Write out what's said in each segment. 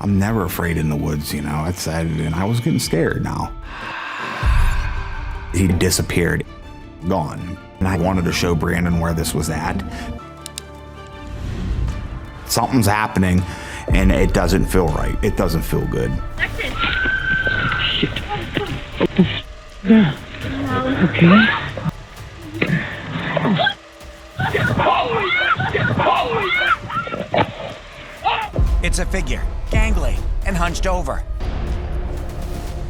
I'm never afraid in the woods, and I was getting scared now. He disappeared, gone. And I wanted to show Brandon where this was at. Something's happening, and it doesn't feel right. It doesn't feel good. Shit. Yeah. Okay. It's a figure, gangly, and hunched over.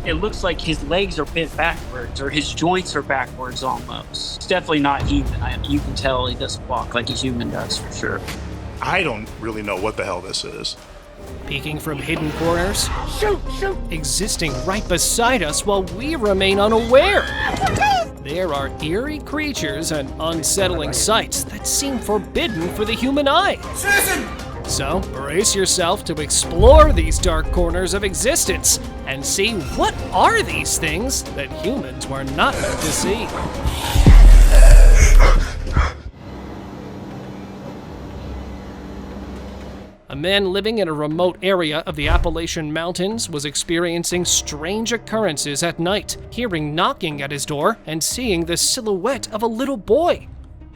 It looks like his legs are bent backwards, or his joints are backwards almost. It's definitely not human. You can tell he doesn't walk like a human does, for sure. I don't really know what the hell this is. Peeking from hidden corners, shoot! Existing right beside us while we remain unaware. There are eerie creatures and unsettling sights that seem forbidden for the human eye. Susan! So, brace yourself to explore these dark corners of existence and see what are these things that humans were not meant to see. A man living in a remote area of the Appalachian Mountains was experiencing strange occurrences at night, hearing knocking at his door and seeing the silhouette of a little boy.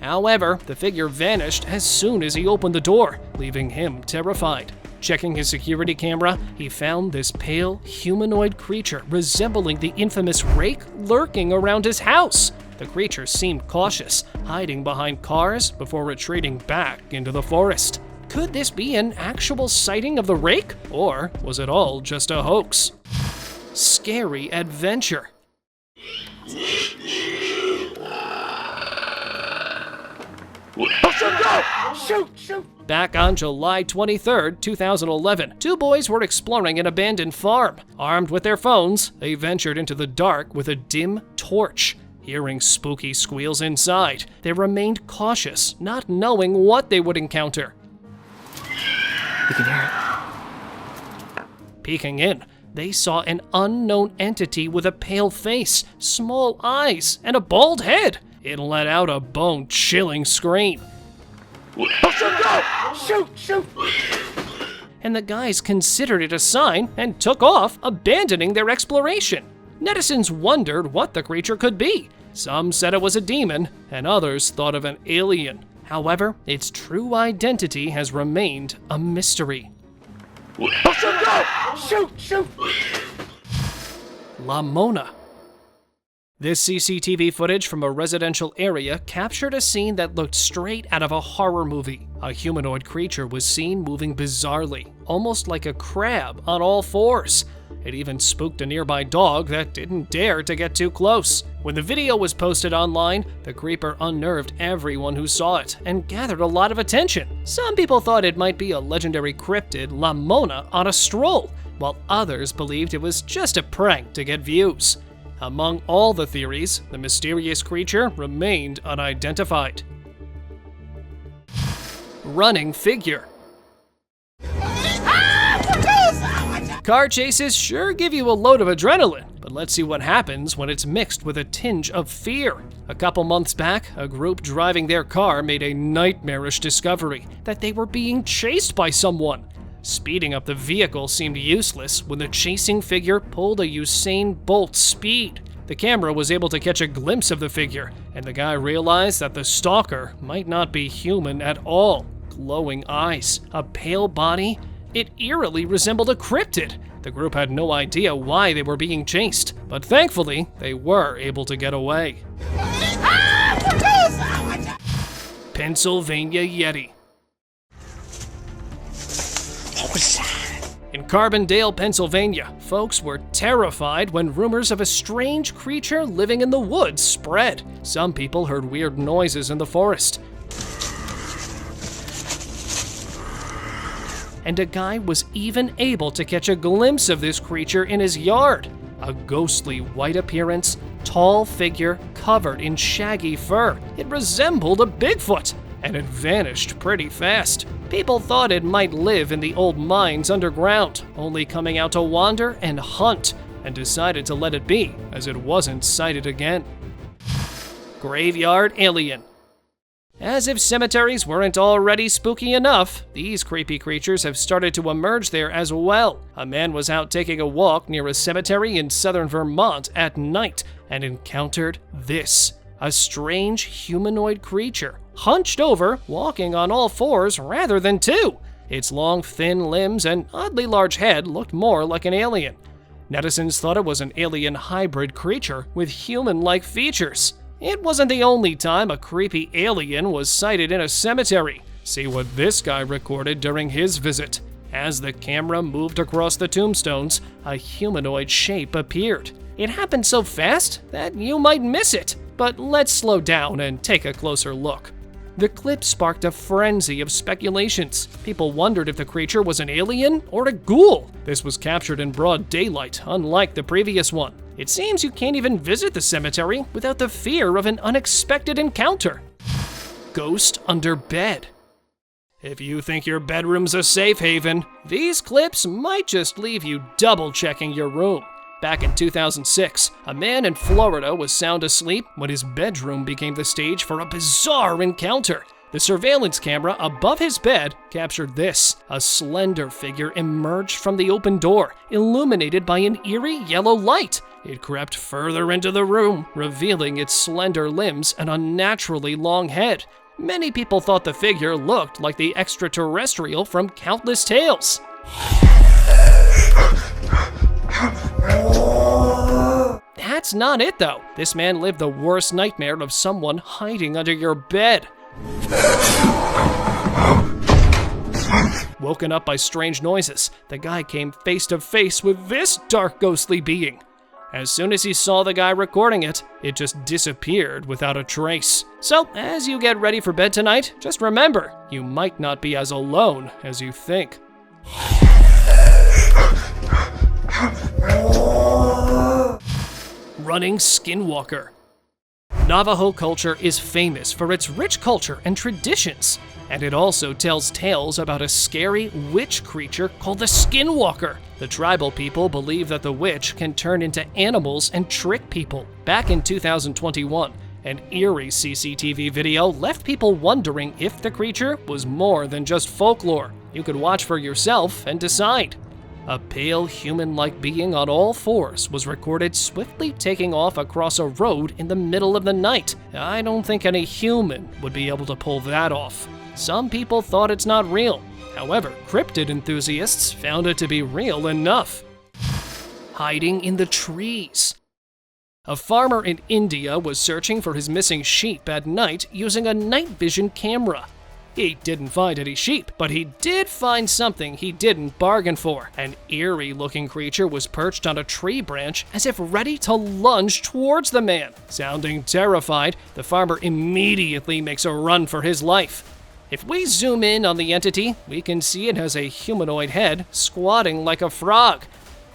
However, the figure vanished as soon as he opened the door, leaving him terrified. Checking his security camera, he found this pale, humanoid creature resembling the infamous rake lurking around his house. The creature seemed cautious, hiding behind cars before retreating back into the forest. Could this be an actual sighting of the rake, or was it all just a hoax? Scary adventure. Shoot! Back on July 23rd, 2011, two boys were exploring an abandoned farm. Armed with their phones, they ventured into the dark with a dim torch. Hearing spooky squeals inside, they remained cautious, not knowing what they would encounter. You can hear it. Peeking in, they saw an unknown entity with a pale face, small eyes, and a bald head. It let out a bone-chilling scream. Shoot! And the guys considered it a sign and took off, abandoning their exploration. Netizens wondered what the creature could be. Some said it was a demon, and others thought of an alien. However, its true identity has remained a mystery. Shoot! La Mona. This CCTV footage from a residential area captured a scene that looked straight out of a horror movie. A humanoid creature was seen moving bizarrely, almost like a crab on all fours. It even spooked a nearby dog that didn't dare to get too close. When the video was posted online, the creeper unnerved everyone who saw it and gathered a lot of attention. Some people thought it might be a legendary cryptid, La Mona, on a stroll, while others believed it was just a prank to get views. Among all the theories, the mysterious creature remained unidentified. Running figure. Car chases sure give you a load of adrenaline, but let's see what happens when it's mixed with a tinge of fear. A couple months back, a group driving their car made a nightmarish discovery that they were being chased by someone. Speeding up the vehicle seemed useless when the chasing figure pulled a Usain Bolt speed. The camera was able to catch a glimpse of the figure, and the guy realized that the stalker might not be human at all. Glowing eyes, a pale body, it eerily resembled a cryptid. The group had no idea why they were being chased, but thankfully, they were able to get away. Pennsylvania Yeti. In Carbondale, Pennsylvania, folks were terrified when rumors of a strange creature living in the woods spread. Some people heard weird noises in the forest. And a guy was even able to catch a glimpse of this creature in his yard. A ghostly white appearance, tall figure covered in shaggy fur. It resembled a Bigfoot, and it vanished pretty fast. People thought it might live in the old mines underground, only coming out to wander and hunt, and decided to let it be, as it wasn't sighted again. Graveyard alien. As if cemeteries weren't already spooky enough, these creepy creatures have started to emerge there as well. A man was out taking a walk near a cemetery in southern Vermont at night and encountered this. A strange humanoid creature, hunched over, walking on all fours rather than two. Its long, thin limbs and oddly large head looked more like an alien. Netizens thought it was an alien hybrid creature with human-like features. It wasn't the only time a creepy alien was sighted in a cemetery. See what this guy recorded during his visit. As the camera moved across the tombstones, a humanoid shape appeared. It happened so fast that you might miss it, but let's slow down and take a closer look. The clip sparked a frenzy of speculations. People wondered if the creature was an alien or a ghoul. This was captured in broad daylight, unlike the previous one. It seems you can't even visit the cemetery without the fear of an unexpected encounter. Ghost under bed. If you think your bedroom's a safe haven, these clips might just leave you double-checking your room. Back in 2006, a man in Florida was sound asleep when his bedroom became the stage for a bizarre encounter. The surveillance camera above his bed captured this. A slender figure emerged from the open door, illuminated by an eerie yellow light. It crept further into the room, revealing its slender limbs and unnaturally long head. Many people thought the figure looked like the extraterrestrial from Countless Tales. That's not it, though. This man lived the worst nightmare of someone hiding under your bed. Woken up by strange noises, the guy came face to face with this dark, ghostly being. As soon as he saw the guy recording it, it just disappeared without a trace. So, as you get ready for bed tonight, just remember, you might not be as alone as you think. Running skinwalker. Navajo culture is famous for its rich culture and traditions, and it also tells tales about a scary witch creature called the skinwalker. The tribal people believe that the witch can turn into animals and trick people. Back in 2021, an eerie CCTV video left people wondering if the creature was more than just folklore. You could watch for yourself and decide. A pale human-like being on all fours was recorded swiftly taking off across a road in the middle of the night. I don't think any human would be able to pull that off. Some people thought it's not real. However, cryptid enthusiasts found it to be real enough. Hiding in the trees. A farmer in India was searching for his missing sheep at night using a night vision camera. He didn't find any sheep, but he did find something he didn't bargain for. An eerie-looking creature was perched on a tree branch as if ready to lunge towards the man. Sounding terrified, the farmer immediately makes a run for his life. If we zoom in on the entity, we can see it has a humanoid head squatting like a frog.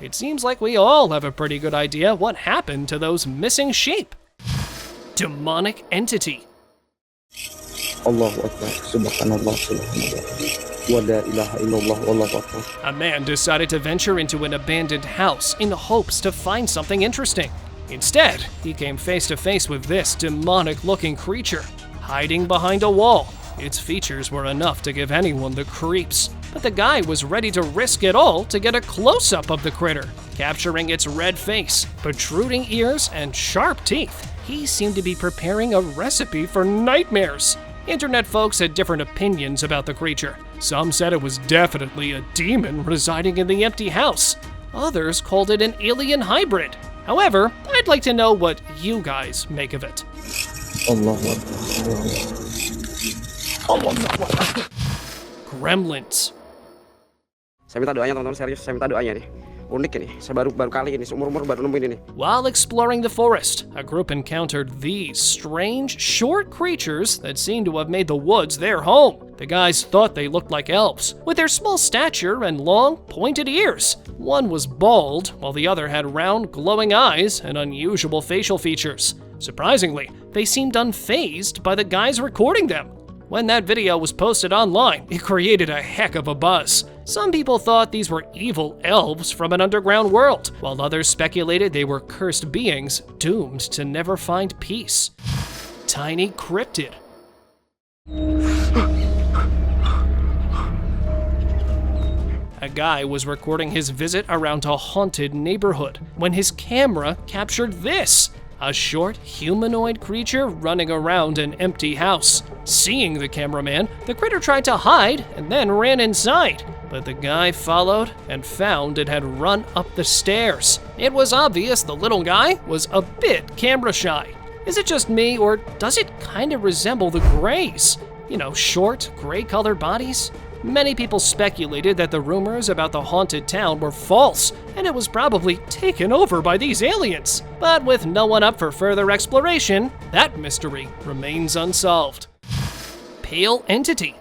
It seems like we all have a pretty good idea what happened to those missing sheep. Demonic entity. Allahu Akbar, Subhanallah, Subhanallah, wa la ilaha illallah, Allahu Akbar. A man decided to venture into an abandoned house in hopes to find something interesting. Instead, he came face to face with this demonic-looking creature, hiding behind a wall. Its features were enough to give anyone the creeps, but the guy was ready to risk it all to get a close-up of the critter, capturing its red face, protruding ears, and sharp teeth. He seemed to be preparing a recipe for nightmares. Internet folks had different opinions about the creature. Some said it was definitely a demon residing in the empty house. Others called it an alien hybrid. However, I'd like to know what you guys make of it. Allahu Akbar. Gremlins. Saya minta doanya teman-teman, serius, saya minta doanya nih. Unik ini, saya baru kali ini, seumur-umur baru nemuin ini. While exploring the forest, a group encountered these strange, short creatures that seemed to have made the woods their home. The guys thought they looked like elves, with their small stature and long, pointed ears. One was bald, while the other had round, glowing eyes and unusual facial features. Surprisingly, they seemed unfazed by the guys recording them. When that video was posted online, it created a heck of a buzz. Some people thought these were evil elves from an underground world, while others speculated they were cursed beings doomed to never find peace. Tiny cryptid. A guy was recording his visit around a haunted neighborhood when his camera captured this. A short, humanoid creature running around an empty house. Seeing the cameraman, the critter tried to hide and then ran inside. But the guy followed and found it had run up the stairs. It was obvious the little guy was a bit camera shy. Is it just me, or does it kind of resemble the Greys? You know, short, gray-colored bodies? Many people speculated that the rumors about the haunted town were false, and it was probably taken over by these aliens. But with no one up for further exploration, that mystery remains unsolved. Pale entity.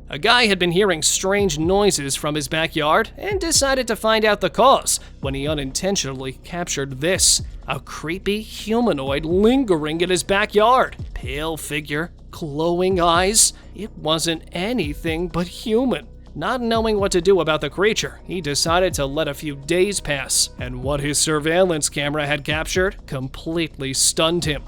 A guy had been hearing strange noises from his backyard and decided to find out the cause when he unintentionally captured this. A creepy humanoid lingering in his backyard. Pale figure, glowing eyes. It wasn't anything but human. Not knowing what to do about the creature, he decided to let a few days pass, and what his surveillance camera had captured completely stunned him.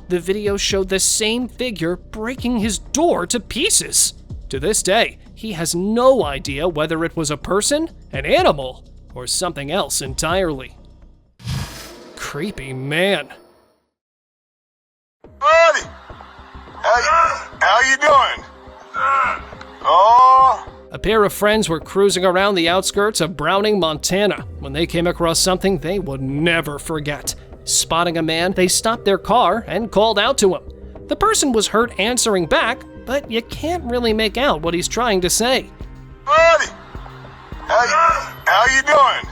The video showed the same figure breaking his door to pieces. To this day, he has no idea whether it was a person, an animal, or something else entirely. Creepy man. Buddy! How you doing? Oh! A pair of friends were cruising around the outskirts of Browning, Montana, when they came across something they would never forget. Spotting a man, they stopped their car and called out to him. The person was heard answering back, but you can't really make out what he's trying to say. Buddy! How you doing?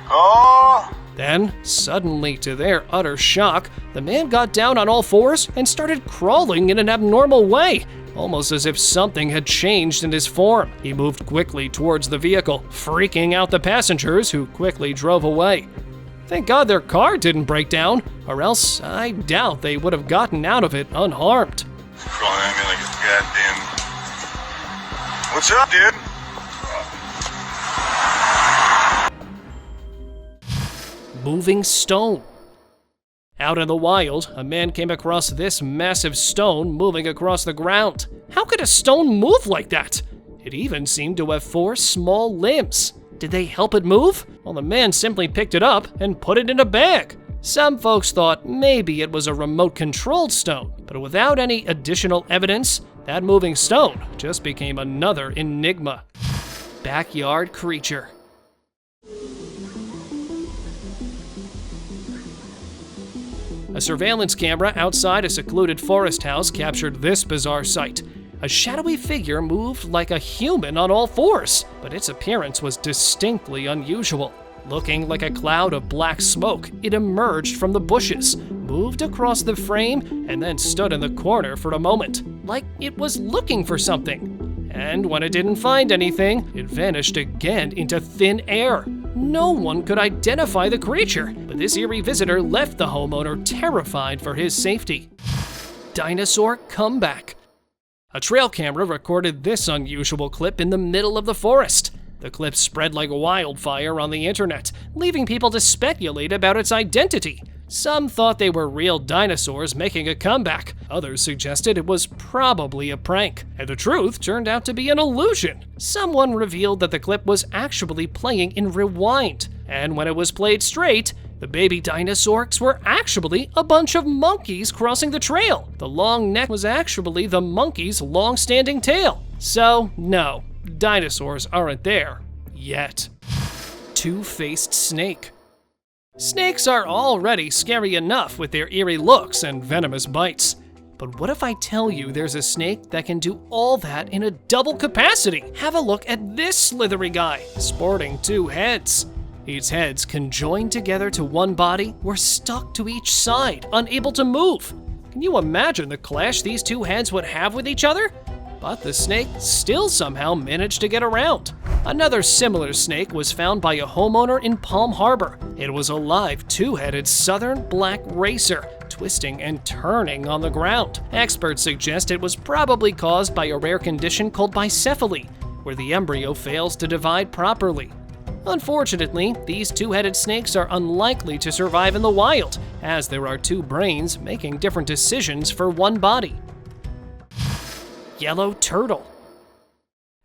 Oh! Then, suddenly, to their utter shock, the man got down on all fours and started crawling in an abnormal way, almost as if something had changed in his form. He moved quickly towards the vehicle, freaking out the passengers, who quickly drove away. Thank God their car didn't break down, or else I doubt they would have gotten out of it unharmed. Crawling at me like a goddamn... What's up, dude? Moving stone. Out in the wild, a man came across this massive stone moving across the ground. How could a stone move like that? It even seemed to have 4 small limbs. Did they help it move? Well, the man simply picked it up and put it in a bag. Some folks thought maybe it was a remote-controlled stone, but without any additional evidence, that moving stone just became another enigma. Backyard creature. A surveillance camera outside a secluded forest house captured this bizarre sight. A shadowy figure moved like a human on all fours, but its appearance was distinctly unusual. Looking like a cloud of black smoke, it emerged from the bushes, moved across the frame, and then stood in the corner for a moment, like it was looking for something. And when it didn't find anything, it vanished again into thin air. No one could identify the creature, but this eerie visitor left the homeowner terrified for his safety. Dinosaur comeback. A trail camera recorded this unusual clip in the middle of the forest. The clip spread like wildfire on the internet, leaving people to speculate about its identity. Some thought they were real dinosaurs making a comeback. Others suggested it was probably a prank. And the truth turned out to be an illusion. Someone revealed that the clip was actually playing in rewind. And when it was played straight, the baby dinosaurs were actually a bunch of monkeys crossing the trail. The long neck was actually the monkey's long-standing tail. So, no, dinosaurs aren't there yet. Two-faced snake. Snakes are already scary enough with their eerie looks and venomous bites. But what if I tell you there's a snake that can do all that in a double capacity? Have a look at this slithery guy, sporting 2 heads. These heads, conjoined together to one body, were stuck to each side, unable to move. Can you imagine the clash these 2 heads would have with each other? But the snake still somehow managed to get around. Another similar snake was found by a homeowner in Palm Harbor. It was a live 2-headed southern black racer, twisting and turning on the ground. Experts suggest it was probably caused by a rare condition called bicephaly, where the embryo fails to divide properly. Unfortunately, these two-headed snakes are unlikely to survive in the wild, as there are two brains making different decisions for one body. Yellow turtle.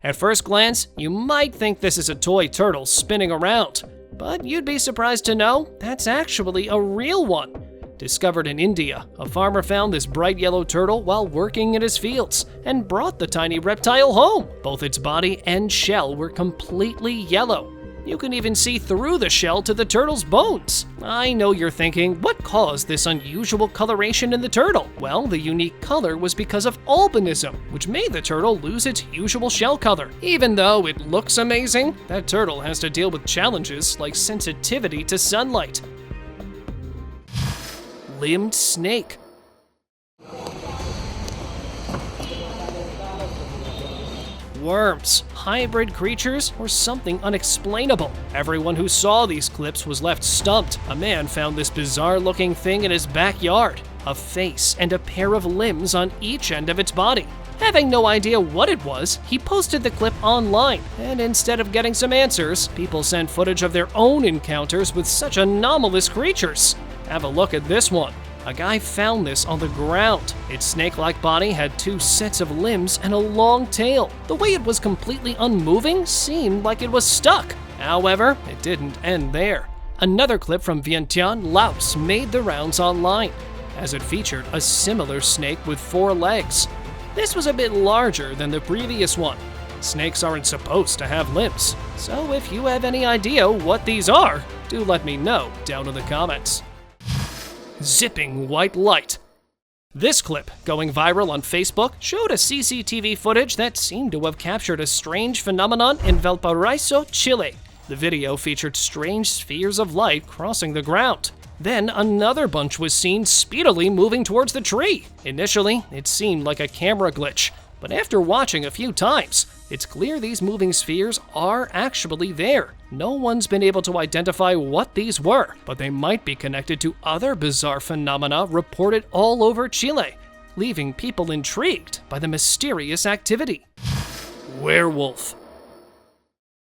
At first glance, you might think this is a toy turtle spinning around, but you'd be surprised to know that's actually a real one. Discovered in India, a farmer found this bright yellow turtle while working in his fields and brought the tiny reptile home. Both its body and shell were completely yellow. You can even see through the shell to the turtle's bones. I know you're thinking, what caused this unusual coloration in the turtle? Well, the unique color was because of albinism, which made the turtle lose its usual shell color. Even though it looks amazing, that turtle has to deal with challenges like sensitivity to sunlight. Limbed snake. Worms, hybrid creatures, or something unexplainable. Everyone who saw these clips was left stumped. A man found this bizarre-looking thing in his backyard, a face and a pair of limbs on each end of its body. Having no idea what it was, he posted the clip online, and instead of getting some answers, people sent footage of their own encounters with such anomalous creatures. Have a look at this one. A guy found this on the ground. Its snake-like body had two sets of limbs and a long tail. The way it was completely unmoving seemed like it was stuck. However, it didn't end there. Another clip from Vientiane, Laos made the rounds online, as it featured a similar snake with 4 legs. This was a bit larger than the previous one. Snakes aren't supposed to have limbs, so if you have any idea what these are, do let me know down in the comments. Zipping white light. This clip, going viral on Facebook, showed a CCTV footage that seemed to have captured a strange phenomenon in Valparaiso, Chile. The video featured strange spheres of light crossing the ground. Then another bunch was seen speedily moving towards the tree. Initially, it seemed like a camera glitch, but after watching a few times, it's clear these moving spheres are actually there. No one's been able to identify what these were, but they might be connected to other bizarre phenomena reported all over Chile, leaving people intrigued by the mysterious activity. Werewolf.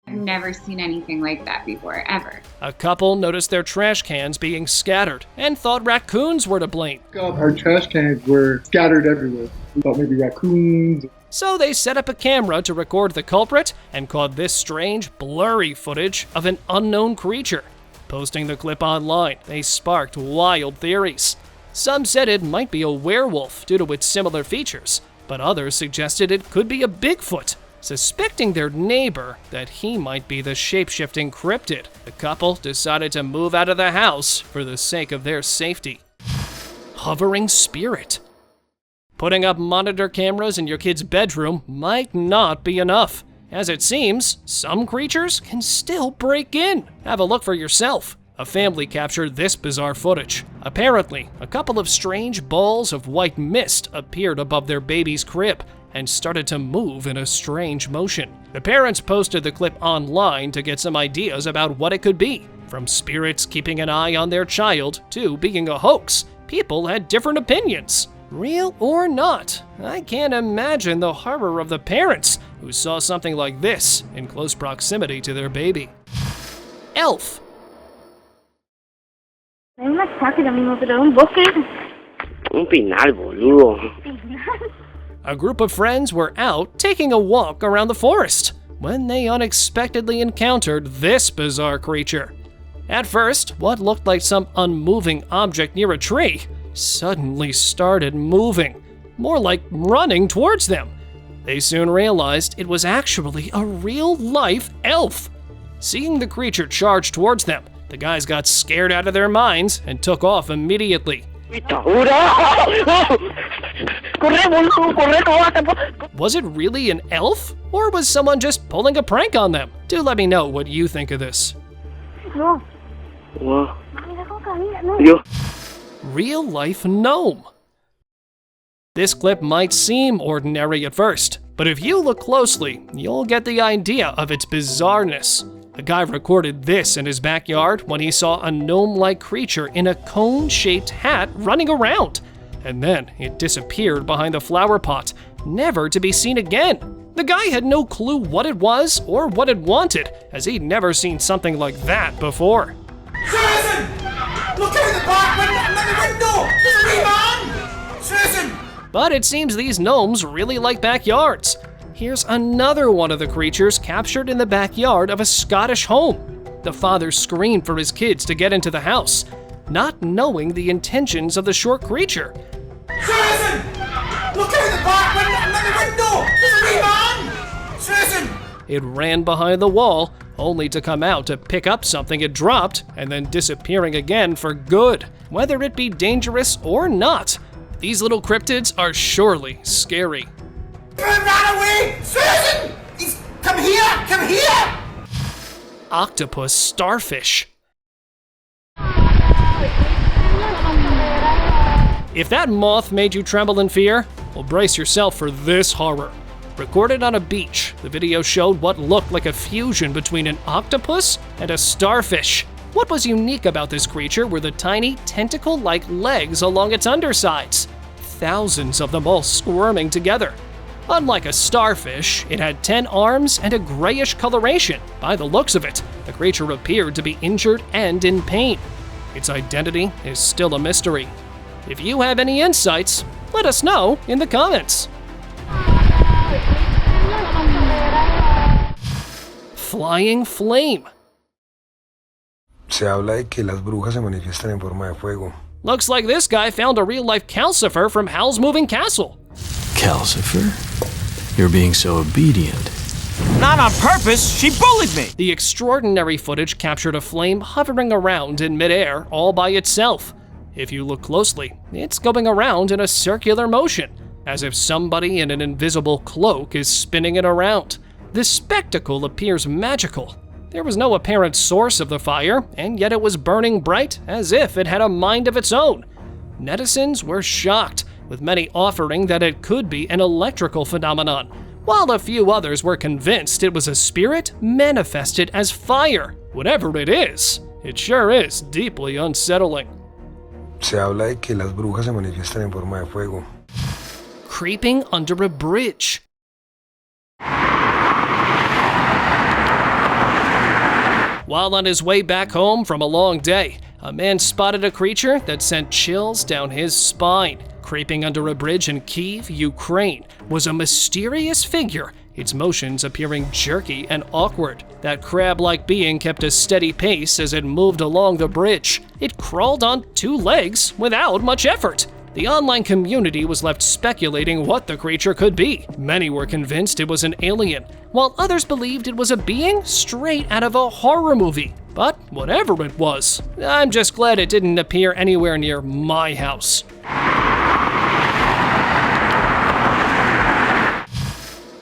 I've never seen anything like that before, ever. A couple noticed their trash cans being scattered and thought raccoons were to blame. Our trash cans were scattered everywhere. We thought maybe raccoons. So they set up a camera to record the culprit and caught this strange, blurry footage of an unknown creature. Posting the clip online, they sparked wild theories. Some said it might be a werewolf due to its similar features, but others suggested it could be a Bigfoot. Suspecting their neighbor that he might be the shape-shifting cryptid, the couple decided to move out of the house for the sake of their safety. Hovering spirit. Putting up monitor cameras in your kid's bedroom might not be enough. As it seems, some creatures can still break in. Have a look for yourself. A family captured this bizarre footage. Apparently, a couple of strange balls of white mist appeared above their baby's crib and started to move in a strange motion. The parents posted the clip online to get some ideas about what it could be. From spirits keeping an eye on their child to being a hoax, people had different opinions. Real or not, I can't imagine the horror of the parents who saw something like this in close proximity to their baby. Elf. Hay un ataque lo mismo, pero un bosque. Un pinal, boludo. A group of friends were out taking a walk around the forest when they unexpectedly encountered this bizarre creature. At first, what looked like some unmoving object near a tree suddenly started moving, more like running towards them. They soon realized it was actually a real-life elf. Seeing the creature charge towards them, the guys got scared out of their minds and took off immediately. Was it really an elf, or was someone just pulling a prank on them? Do let me know what you think of this. Real-life gnome. This clip might seem ordinary at first, but if you look closely, you'll get the idea of its bizarreness. A guy recorded this in his backyard when he saw a gnome-like creature in a cone-shaped hat running around, and then it disappeared behind the flower pot, never to be seen again. The guy had no clue what it was or what it wanted, as he'd never seen something like that before. Susan! Look out the back window! There's a wee man! Susan! But it seems these gnomes really like backyards. Here's another one of the creatures captured in the backyard of a Scottish home. The father screamed for his kids to get into the house, not knowing the intentions of the short creature. Susan! Look out the back window! There's a wee man! Susan! It ran behind the wall, only to come out to pick up something it dropped, and then disappearing again for good. Whether it be dangerous or not, these little cryptids are surely scary. Run away! Susan! Come here! Come here! Octopus starfish. If that moth made you tremble in fear, well, brace yourself for this horror. Recorded on a beach, the video showed what looked like a fusion between an octopus and a starfish. What was unique about this creature were the tiny tentacle-like legs along its undersides. Thousands of them all squirming together. Unlike a starfish, it had 10 arms and a grayish coloration. By the looks of it, the creature appeared to be injured and in pain. Its identity is still a mystery. If you have any insights, let us know in the comments. Flying flame. Se habla de que las brujas se manifiestan en forma de fuego. Looks like this guy found a real-life Calcifer from Howl's Moving Castle. Calcifer? You're being so obedient. Not on purpose, she bullied me! The extraordinary footage captured a flame hovering around in midair all by itself. If you look closely, it's going around in a circular motion, as if somebody in an invisible cloak is spinning it around. The spectacle appears magical. There was no apparent source of the fire, and yet it was burning bright as if it had a mind of its own. Netizens were shocked, with many offering that it could be an electrical phenomenon, while a few others were convinced it was a spirit manifested as fire. Whatever it is, it sure is deeply unsettling. Se habla de que las brujas se manifiestan en forma de fuego. Creeping under a bridge. While on his way back home from a long day, a man spotted a creature that sent chills down his spine. Creeping under a bridge in Kyiv, Ukraine, was a mysterious figure, its motions appearing jerky and awkward. That crab-like being kept a steady pace as it moved along the bridge. It crawled on 2 legs without much effort. The online community was left speculating what the creature could be. Many were convinced it was an alien, while others believed it was a being straight out of a horror movie. But whatever it was, I'm just glad it didn't appear anywhere near my house.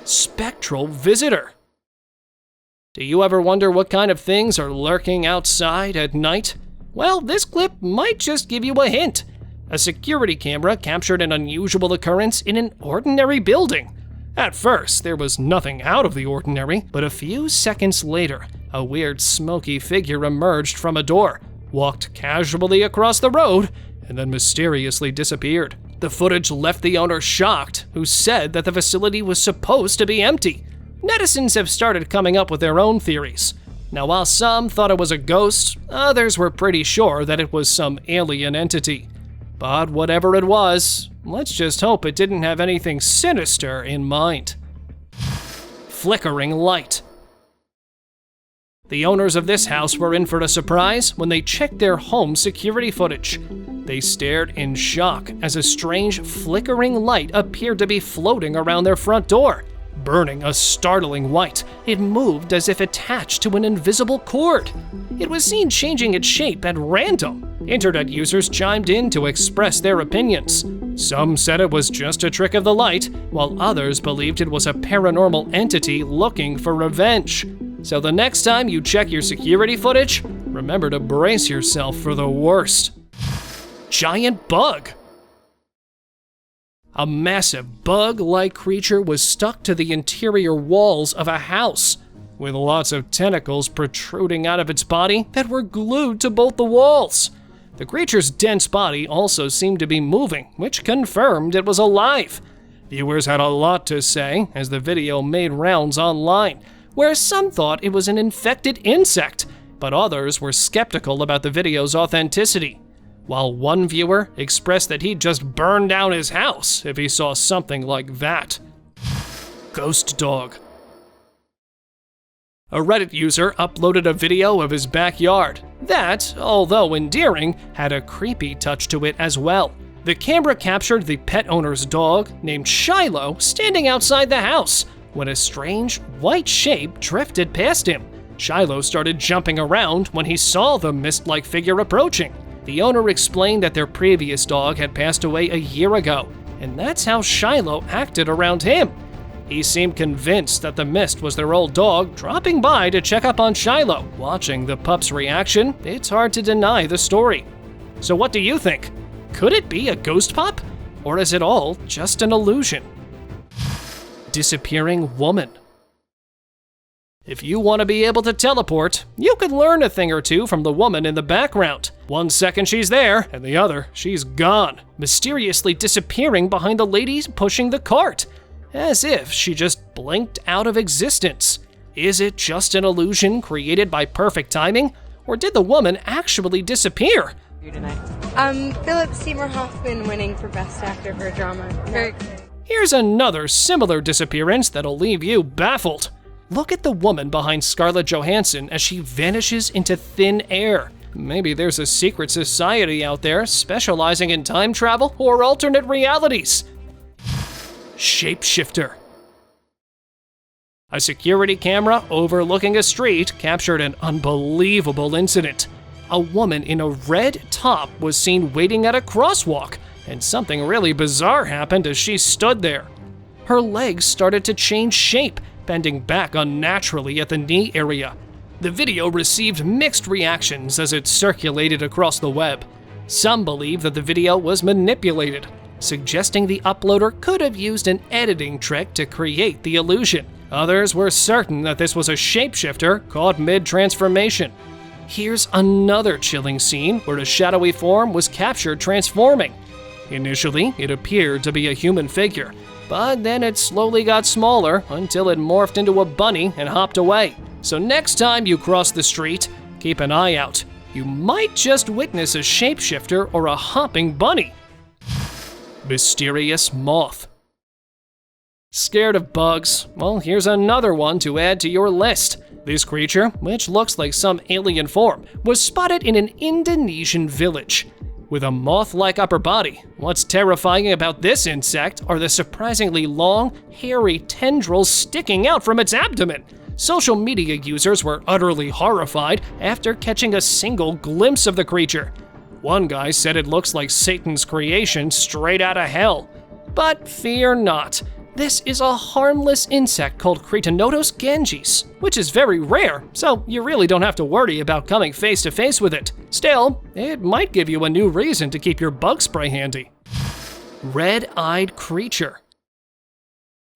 Spectral visitor. Do you ever wonder what kind of things are lurking outside at night? Well, this clip might just give you a hint. A security camera captured an unusual occurrence in an ordinary building. At first, there was nothing out of the ordinary, but a few seconds later, a weird smoky figure emerged from a door, walked casually across the road, and then mysteriously disappeared. The footage left the owner shocked, who said that the facility was supposed to be empty. Netizens have started coming up with their own theories. Now, while some thought it was a ghost, others were pretty sure that it was some alien entity. But whatever it was, let's just hope it didn't have anything sinister in mind. Flickering light. The owners of this house were in for a surprise when they checked their home security footage. They stared in shock as a strange flickering light appeared to be floating around their front door. Burning a startling white, it moved as if attached to an invisible cord. It was seen changing its shape at random. Internet users chimed in to express their opinions. Some said it was just a trick of the light, while others believed it was a paranormal entity looking for revenge. So the next time you check your security footage, remember to brace yourself for the worst. Giant bug. A massive bug-like creature was stuck to the interior walls of a house, with lots of tentacles protruding out of its body that were glued to both the walls. The creature's dense body also seemed to be moving, which confirmed it was alive. Viewers had a lot to say as the video made rounds online, where some thought it was an infected insect, but others were skeptical about the video's authenticity, while one viewer expressed that he'd just burn down his house if he saw something like that. Ghost dog. A Reddit user uploaded a video of his backyard that, although endearing, had a creepy touch to it as well. The camera captured the pet owner's dog, named Shiloh, standing outside the house when a strange white shape drifted past him. Shiloh started jumping around when he saw the mist-like figure approaching. The owner explained that their previous dog had passed away a year ago, and that's how Shiloh acted around him. He seemed convinced that the mist was their old dog dropping by to check up on Shiloh. Watching the pup's reaction, it's hard to deny the story. So what do you think? Could it be a ghost pup? Or is it all just an illusion? Disappearing woman. If you want to be able to teleport, you can learn a thing or two from the woman in the background. 1 second she's there, and the other, she's gone, mysteriously disappearing behind the lady pushing the cart, as if she just blinked out of existence. Is it just an illusion created by perfect timing, or did the woman actually disappear? Philip Seymour Hoffman winning for Best Actor for a Drama. Very exciting. Here's another similar disappearance that'll leave you baffled. Look at the woman behind Scarlett Johansson as she vanishes into thin air. Maybe there's a secret society out there specializing in time travel or alternate realities. Shapeshifter. A security camera overlooking a street captured an unbelievable incident. A woman in a red top was seen waiting at a crosswalk, and something really bizarre happened as she stood there. Her legs started to change shape, bending back unnaturally at the knee area. The video received mixed reactions as it circulated across the web. Some believe that the video was manipulated, suggesting the uploader could have used an editing trick to create the illusion. Others were certain that this was a shapeshifter caught mid-transformation. Here's another chilling scene where a shadowy form was captured transforming. Initially, it appeared to be a human figure, but then it slowly got smaller until it morphed into a bunny and hopped away. So next time you cross the street, keep an eye out. You might just witness a shapeshifter or a hopping bunny. Mysterious moth. Scared of bugs? Well, here's another one to add to your list. This creature, which looks like some alien form, was spotted in an Indonesian village. With a moth-like upper body, what's terrifying about this insect are the surprisingly long, hairy tendrils sticking out from its abdomen. Social media users were utterly horrified after catching a single glimpse of the creature. One guy said it looks like Satan's creation straight out of hell. But fear not. This is a harmless insect called Cryptid ganges, which is very rare, so you really don't have to worry about coming face to face with it. Still, it might give you a new reason to keep your bug spray handy. Red-eyed creature.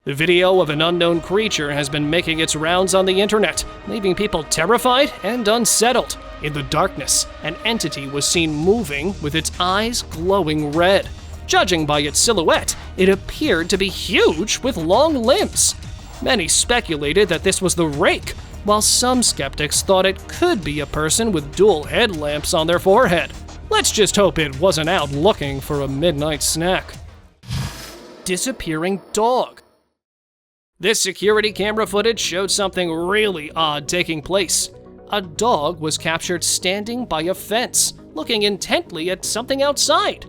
The video of an unknown creature has been making its rounds on the internet, leaving people terrified and unsettled. In the darkness, an entity was seen moving with its eyes glowing red. Judging by its silhouette, it appeared to be huge with long limbs. Many speculated that this was the Rake, while some skeptics thought it could be a person with dual headlamps on their forehead. Let's just hope it wasn't out looking for a midnight snack. Disappearing dog. This security camera footage showed something really odd taking place. A dog was captured standing by a fence, looking intently at something outside.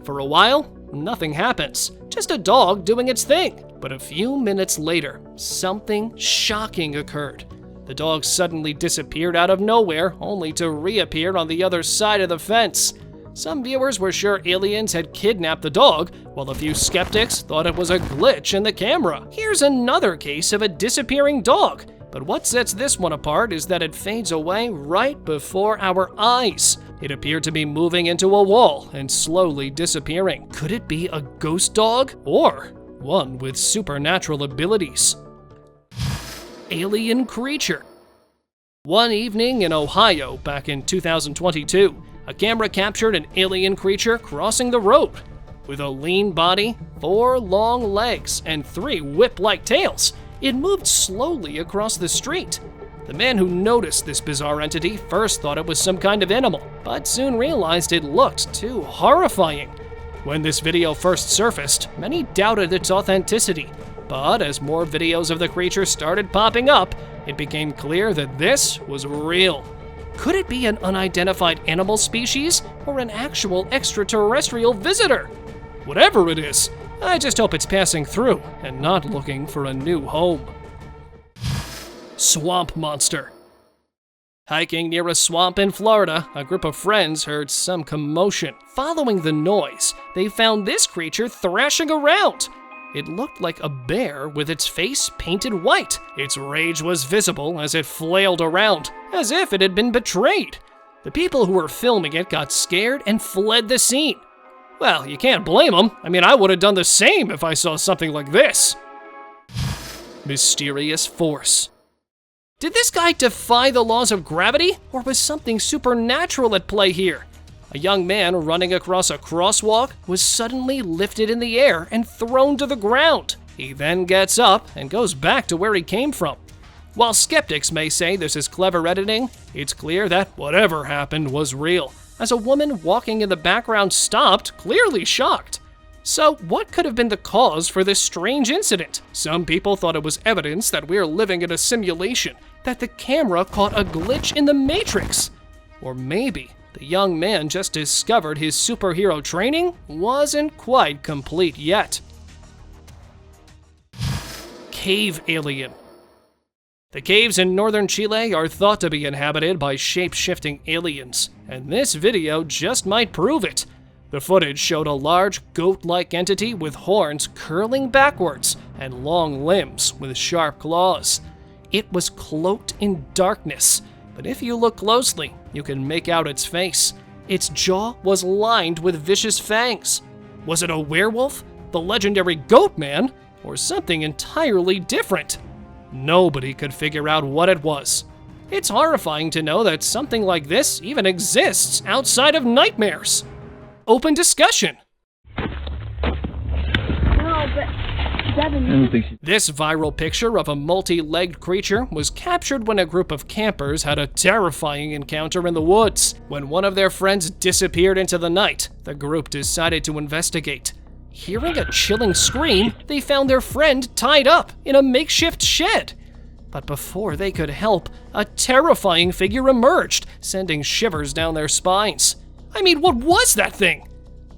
For a while, nothing happens, just a dog doing its thing. But a few minutes later, something shocking occurred. The dog suddenly disappeared out of nowhere, only to reappear on the other side of the fence. Some viewers were sure aliens had kidnapped the dog, while a few skeptics thought it was a glitch in the camera. Here's another case of a disappearing dog, but what sets this one apart is that it fades away right before our eyes. It appeared to be moving into a wall and slowly disappearing. Could it be a ghost dog or one with supernatural abilities? Alien creature. One evening in Ohio back in 2022, a camera captured an alien creature crossing the road. With a lean body, 4 long legs, and 3 whip-like tails, it moved slowly across the street. The man who noticed this bizarre entity first thought it was some kind of animal, but soon realized it looked too horrifying. When this video first surfaced, many doubted its authenticity, but as more videos of the creature started popping up, it became clear that this was real. Could it be an unidentified animal species or an actual extraterrestrial visitor? Whatever it is, I just hope it's passing through and not looking for a new home. Swamp monster. Hiking near a swamp in Florida, a group of friends heard some commotion. Following the noise, they found this creature thrashing around. It looked like a bear with its face painted white. Its rage was visible as it flailed around, as if it had been betrayed. The people who were filming it got scared and fled the scene. Well, you can't blame them. I mean, I would have done the same if I saw something like this. Mysterious force. Did this guy defy the laws of gravity, or was something supernatural at play here? A young man running across a crosswalk was suddenly lifted in the air and thrown to the ground. He then gets up and goes back to where he came from. While skeptics may say this is clever editing, it's clear that whatever happened was real, as a woman walking in the background stopped, clearly shocked. So what could have been the cause for this strange incident? Some people thought it was evidence that we're living in a simulation, that the camera caught a glitch in the Matrix. Or maybe the young man just discovered his superhero training wasn't quite complete yet. Cave alien. The caves in northern Chile are thought to be inhabited by shape-shifting aliens, and this video just might prove it. The footage showed a large goat-like entity with horns curling backwards and long limbs with sharp claws. It was cloaked in darkness, but if you look closely, you can make out its face. Its jaw was lined with vicious fangs. Was it a werewolf, the legendary Goat Man, or something entirely different? Nobody could figure out what it was. It's horrifying to know that something like this even exists outside of nightmares. Open discussion. This viral picture of a multi-legged creature was captured when a group of campers had a terrifying encounter in the woods. When one of their friends disappeared into the night, the group decided to investigate. Hearing a chilling scream, they found their friend tied up in a makeshift shed. But before they could help, a terrifying figure emerged, sending shivers down their spines. I mean, what was that thing?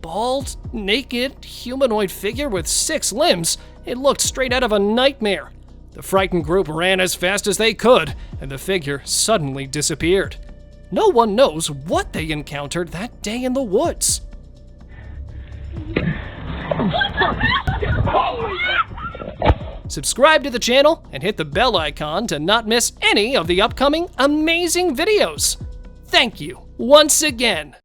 Bald, naked, humanoid figure with 6 limbs. It looked straight out of a nightmare. The frightened group ran as fast as they could, and the figure suddenly disappeared. No one knows what they encountered that day in the woods. Subscribe to the channel and hit the bell icon to not miss any of the upcoming amazing videos. Thank you once again.